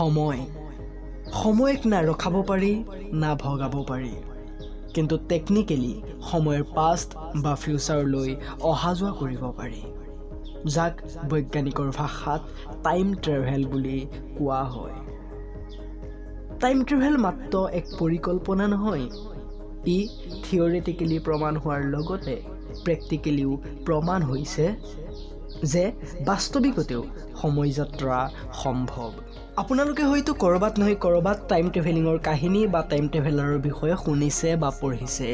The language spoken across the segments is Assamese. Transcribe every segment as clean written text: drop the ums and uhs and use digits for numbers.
সময়ক না ৰখাব পাৰি না ভগাব পাৰি কিন্তু টেকনিক্যালি সময়ৰ পাষ্ট বা ফিউচাৰলৈ অহা যোৱা কৰিব পাৰি যাক বৈজ্ঞানিকৰ ভাষাত টাইম ট্ৰেভেল বুলি কোৱা হয় টাইম ট্ৰেভেল মাত্ৰ এক পৰিকল্পনা নহয় ই থিওৰিটিক্যালি প্ৰমাণ হোৱাৰ লগতে প্ৰেক্টিক্যালিও প্ৰমাণ হৈছে যে বাস্তৱিকতেও সময় যাত্ৰা সম্ভৱ আপোনালোকে হয়তো কৰবাত নহয় কৰবাত টাইম ট্ৰেভেলিঙৰ কাহিনী বা টাইম ট্ৰেভেলাৰৰ বিষয়ে শুনিছে বা পঢ়িছে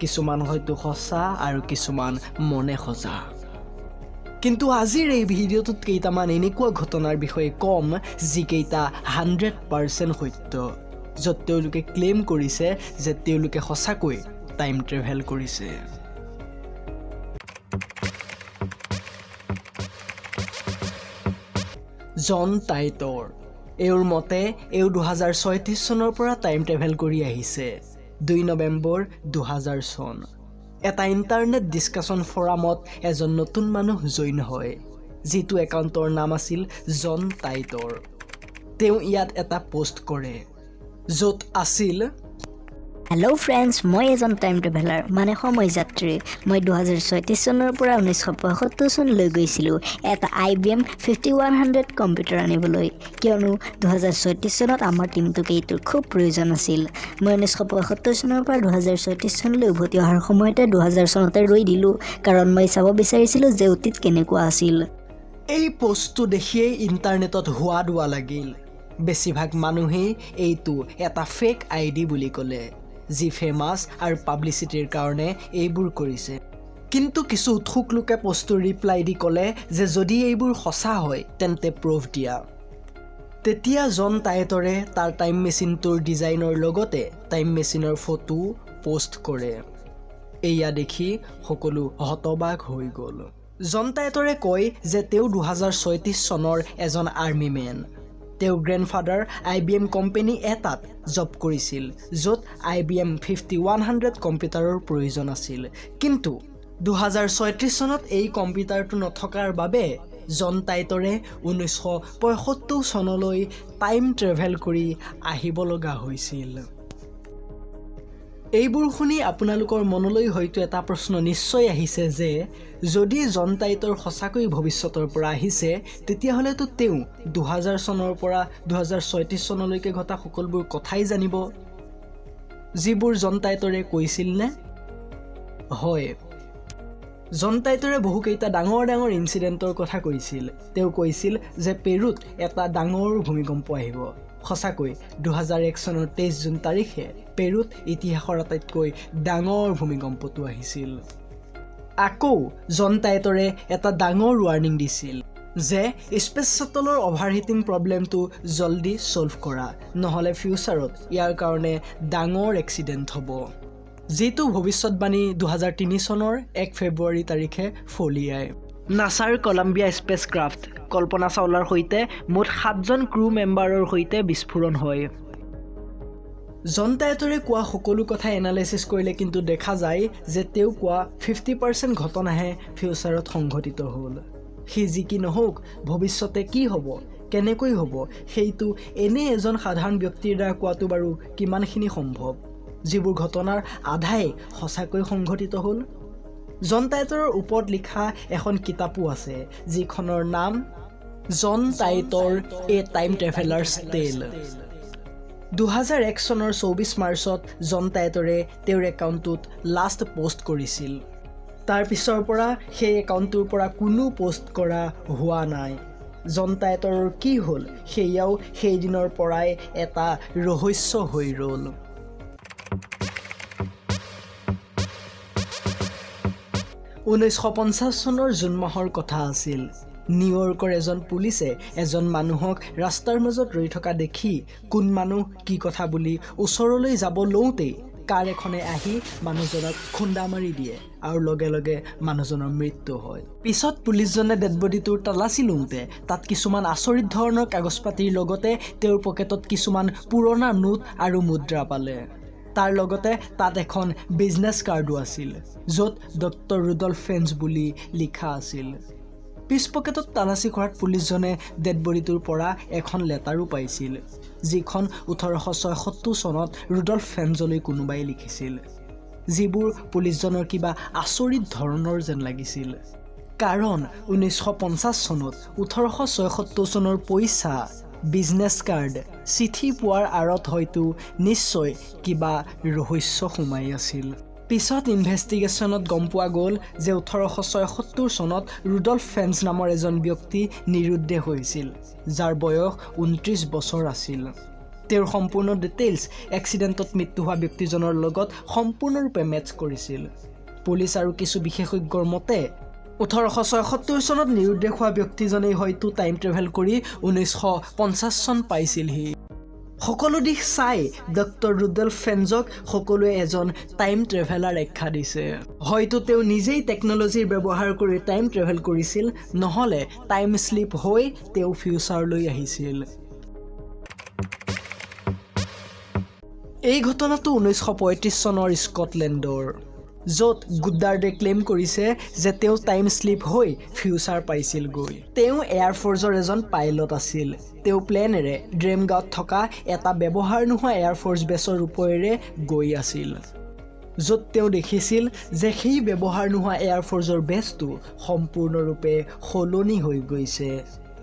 কিছুমান হয়তো সঁচা আৰু কিছুমান মনে সজা কিন্তু আজিৰ এই ভিডিঅ'টোত কেইটামান এনেকুৱা ঘটনাৰ বিষয়ে কম যিকেইটা 100% সত্য য'ত তেওঁলোকে ক্লেইম কৰিছে যে তেওঁলোকে সঁচাকৈ টাইম ট্ৰেভেল কৰিছে জন টাইটৰ এওঁৰ মতে এওঁ 2036 চনৰ পৰা টাইম ট্ৰেভেল কৰি আহিছে 2 নৱেম্বৰ 2000 চন এটা ইণ্টাৰনেট ডিছকাশ্যন ফৰামত এজন নতুন মানুহ জইন হয় যিটো একাউণ্টৰ নাম আছিল জন টাইটৰ তেওঁ ইয়াত এটা পোষ্ট কৰে য'ত আছিল হেল্ল' ফ্ৰেণ্ডছ মই এজন টাইম ট্ৰেভেলাৰ মানে সময় যাত্ৰী মই 2036 চনৰ পৰা 1975 চনলৈ গৈছিলোঁ এটা IBM 5100 কম্পিউটাৰ আনিবলৈ কিয়নো 2036 চনত আমাৰ টিমটোক এইটোৰ খুব প্ৰয়োজন আছিল মই 1975 চনৰ পৰা 2036 চনলৈ উভতি অহাৰ সময়তে 2000 চনতে ৰৈ দিলোঁ কাৰণ মই চাব বিচাৰিছিলোঁ যে অতীত কেনেকুৱা আছিল এই পোষ্টটো দেখিয়েই ইণ্টাৰনেটত হোৱা দোৱা লাগিল বেছিভাগ মানুহেই এইটো এটা ফেক আইডি বুলি ক'লে যি ফেমাছ আৰু পাব্লিচিটিৰ কাৰণে এইবোৰ কৰিছে কিন্তু কিছু উৎসুক লোকে পোষ্টৰ ৰিপ্লাই দি ক'লে যে যদি এইবোৰ সঁচা হয় তেন্তে প্ৰুফ দিয়া তেতিয়া জন টাইটৰে তাৰ টাইম মেচিনটোৰ ডিজাইনৰ লগতে টাইম মেচিনৰ ফটো পোষ্ট কৰে এয়া দেখি সকলো হতবাক হৈ গ'ল জন টাইটৰে কয় যে তেওঁ 2036 চনৰ এজন আৰ্মিমেন তেওঁৰ গ্ৰেণ্ডফাদাৰ IBM কোম্পানী এটাত জব কৰিছিল য'ত IBM 5100 কম্পিউটাৰৰ প্ৰয়োজন আছিল কিন্তু 2036 চনত এই কম্পিউটাৰটো নথকাৰ বাবে জন টাইটৰে 1975 চনলৈ টাইম ট্ৰেভেল কৰি আহিব লগা হৈছিল এইবোৰ শুনি আপোনালোকৰ মনলৈ হয়তো এটা প্ৰশ্ন নিশ্চয় আহিছে যে যদি জন টাইটৰ সঁচাকৈ ভৱিষ্যতৰ পৰা আহিছে তেতিয়াহ'লেতো তেওঁ 2000 চনৰ পৰা 2036 চনলৈকে ঘটা সকলোবোৰ কথাই জানিব যিবোৰ জন টাইটৰে কৈছিল নে হয় জন টাইটৰে বহুকেইটা ডাঙৰ ইনচিডেণ্টৰ কথা কৈছিল তেওঁ কৈছিল যে পেৰুত এটা ডাঙৰ ভূমিকম্প আহিব সঁচাকৈ 2001 চনৰ 23 জুন তাৰিখে পেৰুত ইতিহাসৰ আটাইতকৈ ডাঙৰ ভূমিকম্পটো আহিছিল আকৌ জন টাইটৰে এটা ডাঙৰ ৱাৰ্নিং দিছিল যে স্পেচ শাটলৰ অভাৰহিটিং প্ৰব্লেমটো জলদি সলভ কৰা নহ'লে ফিউচাৰত ইয়াৰ কাৰণে ডাঙৰ এক্সিডেণ্ট হ'ব যিটো ভৱিষ্যতবাণী 2003 চনৰ 1 ফেব্ৰুৱাৰী তাৰিখে ফলিয়ায় নাছাৰ কলম্বিয়া স্পেচক্ৰাফ্ট কল্পনা চাওলাৰ সৈতে মুঠ 7জন ক্ৰু মেম্বাৰৰ সৈতে বিস্ফোৰণ হয় জন টাইটৰে কোৱা সকলো কথা এনালাইচিছ কৰিলে কিন্তু দেখা যায় যে তেওঁ কোৱা 50% ঘটনাহে ফিউচাৰত সংঘটিত হ'ল সি যি কি নহওক ভৱিষ্যতে কি হ'ব কেনেকৈ হ'ব সেইটো এনে এজন সাধাৰণ ব্যক্তিৰ দ্বাৰা কোৱাটো বাৰু কিমানখিনি সম্ভৱ যিবোৰ ঘটনাৰ আধাই সঁচাকৈ সংঘটিত হ'ল জন টাইটৰৰ ওপৰত লিখা এখন কিতাপো আছে যিখনৰ নাম জন টাইটৰ এ টাইম ট্ৰেভেলাৰ্ছ টেল 2001 চনৰ 24 মাৰ্চত জন টাইটৰে তেওঁৰ একাউণ্টটোত লাষ্ট পোষ্ট কৰিছিল তাৰ পিছৰ পৰা সেই একাউণ্টটোৰ পৰা কোনো পোষ্ট কৰা হোৱা নাই জন টাইটৰৰ কি হ'ল সেয়াও সেই দিনৰ পৰাই এটা ৰহস্য হৈ ৰ'ল 1950 চনৰ জুন মাহৰ কথা আছিল নিউয়ৰ্কৰ এজন পুলিচে এজন মানুহক ৰাস্তাৰ মাজত ৰৈ থকা দেখি কোন মানুহ কি কথা বুলি ওচৰলৈ যাব লওঁতেই কাৰ এখনে আহি মানুহজনক খুন্দা মাৰি দিয়ে আৰু লগে লগে মানুহজনৰ মৃত্যু হয় পিছত পুলিচজনে ডেড বডিটোৰ তালাচি লওঁতে তাত কিছুমান আচৰিত ধৰণৰ কাগজ পাতিৰ লগতে তেওঁৰ পকেটত কিছুমান পুৰণা নোট আৰু মুদ্ৰা পালে তাৰ লগতে তাত এখন বিজনেছ কাৰ্ডো আছিল য'ত ডক্টৰ ৰুডল্ফ বুলি লিখা আছিল পিছ পকেটত তালাচী কৰাত পুলিচজনে ডেড বডিটোৰ পৰা এখন লেটাৰো পাইছিল, যিখন 1876 চনত ৰুডল্ফ ফেঞ্জলৈ কোনোবাই লিখিছিল, যিবোৰ পুলিচজনৰ কিবা আচৰিত ধৰণৰ যেন লাগিছিল। কাৰণ 1950 চনত 1876 চনৰ পইচা, বিজনেছ কাৰ্ড, চিঠি পোৱাৰ আঁৰত হয়তো নিশ্চয় কিবা ৰহস্য সোমাই আছিল। পিছত ইনভেষ্টিগেশ্যনত গম পোৱা গ'ল যে 1876 চনত ৰুডল্ফ ফেঞ্জ নামৰ এজন ব্যক্তি নিৰুদ্দেশ হৈছিল, যাৰ বয়স 29 বছৰ আছিল। তেওঁৰ সম্পূৰ্ণ ডিটেইলছ এক্সিডেণ্টত মৃত্যু হোৱা ব্যক্তিজনৰ লগত সম্পূৰ্ণৰূপে মেটচ কৰিছিল। পুলিচ আৰু কিছু বিশেষজ্ঞৰ মতে 1876 চনত নিৰুদ্দেশ হোৱা ব্যক্তিজনেই হয়তো টাইম ট্ৰেভেল কৰি 1950 চন পাইছিলহি। সকলো দিশ চাই ডক্টৰ ৰুডল্ফ ফেঞ্জক সকলোৱে এজন টাইম ট্ৰেভেলাৰ আখ্যা দিছে। হয়তো তেওঁ নিজেই টেকন'লজিৰ ব্যৱহাৰ কৰি টাইম ট্ৰেভেল কৰিছিল, নহ'লে টাইম শ্লিপ হৈ তেওঁ ফিউচাৰলৈ আহিছিল। এই ঘটনাটো 1935 চনৰ স্কটলেণ্ডৰ, য'ত গুডাৰ্ডে ক্লেইম কৰিছে যে তেওঁ টাইম শ্লিপ হৈ ফিউচাৰ পাইছিলগৈ। তেওঁ এয়াৰফ'ৰ্চৰ এজন পাইলট আছিল। তেওঁ প্লেনেৰে ড্ৰেমগাঁৱত থকা এটা ব্যৱহাৰ নোহোৱা এয়াৰফ'ৰ্চ বেছৰ ওপৰেৰে গৈ আছিল, য'ত তেওঁ দেখিছিল যে সেই ব্যৱহাৰ নোহোৱা এয়াৰফ'ৰ্চৰ বেছটো সম্পূৰ্ণৰূপে সলনি হৈ গৈছে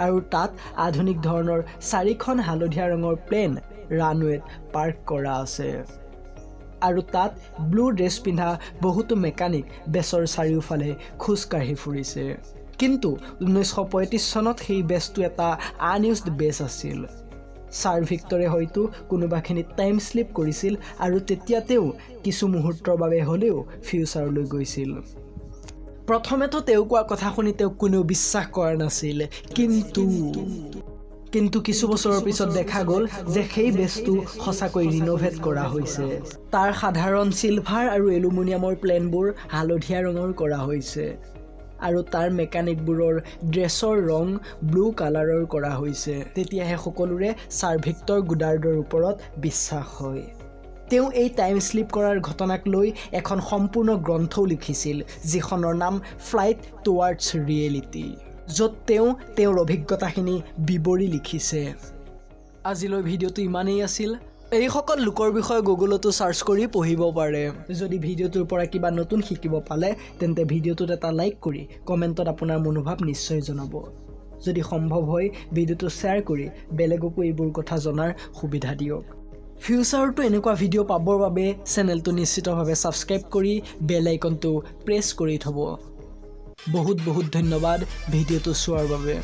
আৰু তাত আধুনিক ধৰণৰ 4খন হালধীয়া ৰঙৰ প্লেন ৰানৱেত পাৰ্ক কৰা আছে। আৰু তাত ব্লু ড্ৰেছ পিন্ধা বহুতো মেকানিক বেছৰ চাৰিওফালে খোজকাঢ়ি ফুৰিছে। কিন্তু 1935 চনত সেই বেছটো এটা আনইউজড বেছ আছিল। ছাৰ ভিক্টৰে হয়তো কোনোবাখিনিত টাইম শ্লিপ কৰিছিল আৰু তেতিয়া তেওঁ কিছু মুহূৰ্তৰ বাবে হ'লেও ফিউচাৰলৈ গৈছিল। প্ৰথমেতো তেওঁ কোৱা কথা শুনি তেওঁক কোনেও বিশ্বাস কৰা নাছিল, কিন্তু কিছু বছৰৰ পিছত দেখা গ'ল যে সেই বেছটো সঁচাকৈ ৰিন'ভেট কৰা হৈছে। তাৰ সাধাৰণ চিলভাৰ আৰু এলুমিনিয়ামৰ প্লেনবোৰ হালধীয়া ৰঙৰ কৰা হৈছে আৰু তাৰ মেকানিকবোৰৰ ড্ৰেছৰ ৰং ব্লু কালাৰৰ কৰা হৈছে। তেতিয়াহে সকলোৰে ছাৰ ভিক্টৰ গুডাৰ্ডৰ ওপৰত বিশ্বাস হয়। তেওঁ এই টাইম শ্লিপ কৰাৰ ঘটনাক লৈ এখন সম্পূৰ্ণ গ্ৰন্থও লিখিছিল, যিখনৰ নাম ফ্লাইট টুৱাৰ্ডছ ৰিয়েলিটি, য'ত তেওঁ তেওঁৰ অভিজ্ঞতাখিনি বিৱৰি লিখিছে। আজিলৈ ভিডিঅ'টো ইমানেই আছিল। এইসকল লোকৰ বিষয়ে গুগলতো চাৰ্চ কৰি পঢ়িব পাৰে। যদি ভিডিঅ'টোৰ পৰা কিবা নতুন শিকিব পালে তেন্তে ভিডিঅ'টোত এটা লাইক কৰি কমেণ্টত আপোনাৰ মনোভাৱ নিশ্চয় জনাব। যদি সম্ভৱ হয় ভিডিঅ'টো শ্বেয়াৰ কৰি বেলেগকো এইবোৰ কথা জনাৰ সুবিধা দিয়ক। ফিউচাৰতো এনেকুৱা ভিডিঅ' পাবৰ বাবে চেনেলটো নিশ্চিতভাৱে ছাবস্ক্ৰাইব কৰি বেল আইকনটো প্ৰেছ কৰি থ'ব। বহুত ধন্যবাদ ভিডিঅ'টো চোৱাৰ বাবে।